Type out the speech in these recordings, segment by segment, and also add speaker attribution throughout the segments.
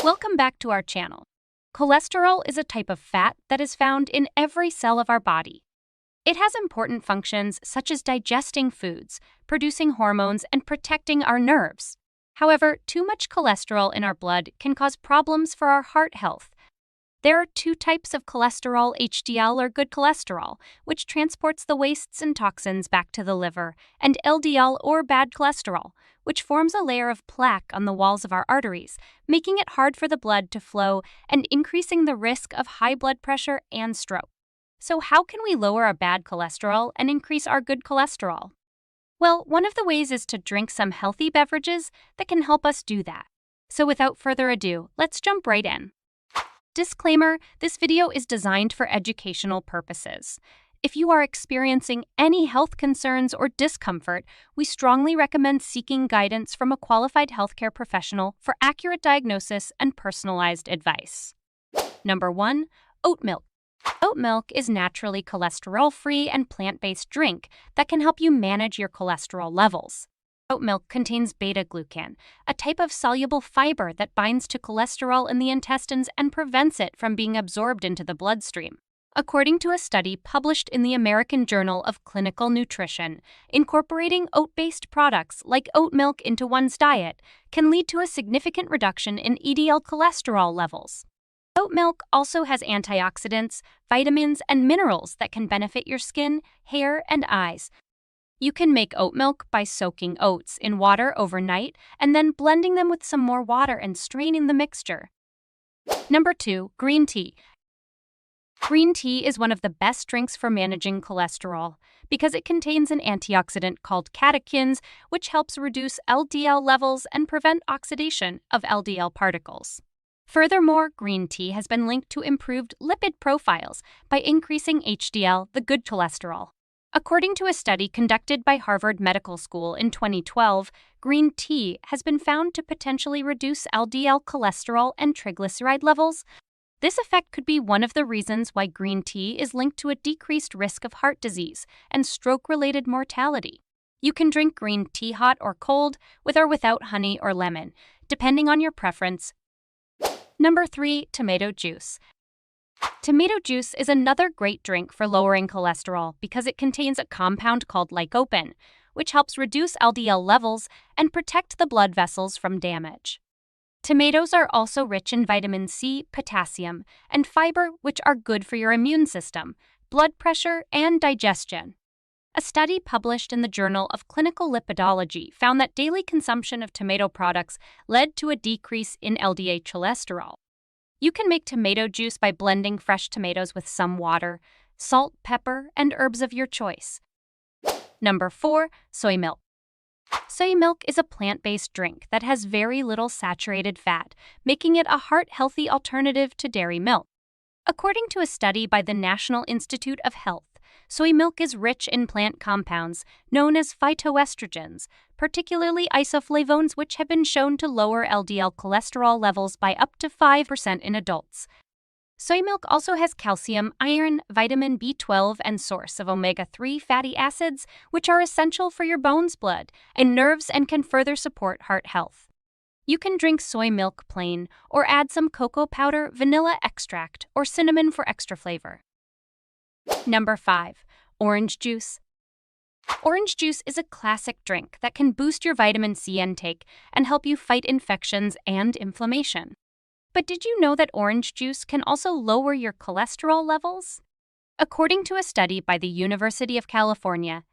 Speaker 1: Welcome back to our channel. Cholesterol is a type of fat that is found in every cell of our body. It has important functions such as digesting foods, producing hormones, and protecting our nerves. However, too much cholesterol in our blood can cause problems for our heart health. There are two types of cholesterol: HDL, or good cholesterol, which transports the wastes and toxins back to the liver, and LDL, or bad cholesterol, which forms a layer of plaque on the walls of our arteries, making it hard for the blood to flow and increasing the risk of high blood pressure and stroke. So how can we lower our bad cholesterol and increase our good cholesterol? Well, one of the ways is to drink some healthy beverages that can help us do that. So without further ado, let's jump right in. Disclaimer: this video is designed for educational purposes. If you are experiencing any health concerns or discomfort, we strongly recommend seeking guidance from a qualified healthcare professional for accurate diagnosis and personalized advice. Number 1. Oat milk. Oat milk is naturally cholesterol-free and plant-based drink that can help you manage your cholesterol levels. Oat milk contains beta-glucan, a type of soluble fiber that binds to cholesterol in the intestines and prevents it from being absorbed into the bloodstream. According to a study published in the American Journal of Clinical Nutrition, incorporating oat-based products like oat milk into one's diet can lead to a significant reduction in EDL cholesterol levels. Oat milk also has antioxidants, vitamins, and minerals that can benefit your skin, hair, and eyes. You can make oat milk by soaking oats in water overnight and then blending them with some more water and straining the mixture. Number 2. Green tea. Green tea is one of the best drinks for managing cholesterol because it contains an antioxidant called catechins, which helps reduce LDL levels and prevent oxidation of LDL particles. Furthermore, green tea has been linked to improved lipid profiles by increasing HDL, the good cholesterol. According to a study conducted by Harvard Medical School in 2012, green tea has been found to potentially reduce LDL cholesterol and triglyceride levels. This effect could be one of the reasons why green tea is linked to a decreased risk of heart disease and stroke-related mortality. You can drink green tea hot or cold, with or without honey or lemon, depending on your preference. Number 3. Tomato juice. Tomato juice is another great drink for lowering cholesterol because it contains a compound called lycopene, which helps reduce LDL levels and protect the blood vessels from damage. Tomatoes are also rich in vitamin C, potassium, and fiber, which are good for your immune system, blood pressure, and digestion. A study published in the Journal of Clinical Lipidology found that daily consumption of tomato products led to a decrease in LDL cholesterol. You can make tomato juice by blending fresh tomatoes with some water, salt, pepper, and herbs of your choice. Number 4. Soy milk. Soy milk is a plant-based drink that has very little saturated fat, making it a heart-healthy alternative to dairy milk. According to a study by the National Institute of Health, soy milk is rich in plant compounds known as phytoestrogens, particularly isoflavones, which have been shown to lower LDL cholesterol levels by up to 5% in adults. Soy milk also has calcium, iron, vitamin B12, and source of omega-3 fatty acids, which are essential for your bones, blood, and nerves and can further support heart health. You can drink soy milk plain or add some cocoa powder, vanilla extract, or cinnamon for extra flavor. Number 5. Orange juice. Orange juice is a classic drink that can boost your vitamin C intake and help you fight infections and inflammation. But did you know that orange juice can also lower your cholesterol levels? According to a study by the University of California,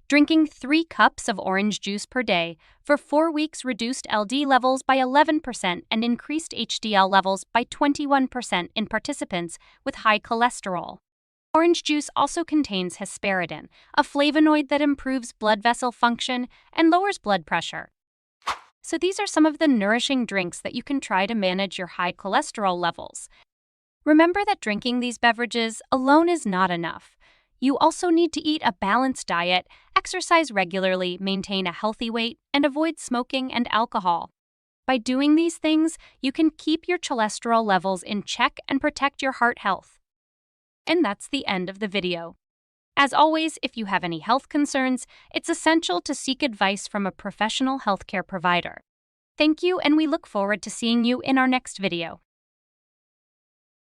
Speaker 1: drinking 3 cups of orange juice per day for 4 weeks reduced LDL levels by 11% and increased HDL levels by 21% in participants with high cholesterol. Orange juice also contains hesperidin, a flavonoid that improves blood vessel function and lowers blood pressure. So these are some of the nourishing drinks that you can try to manage your high cholesterol levels. Remember that drinking these beverages alone is not enough. You also need to eat a balanced diet, exercise regularly, maintain a healthy weight, and avoid smoking and alcohol. By doing these things, you can keep your cholesterol levels in check and protect your heart health. And that's the end of the video. As always, if you have any health concerns, it's essential to seek advice from a professional healthcare provider. Thank you, and we look forward to seeing you in our next video.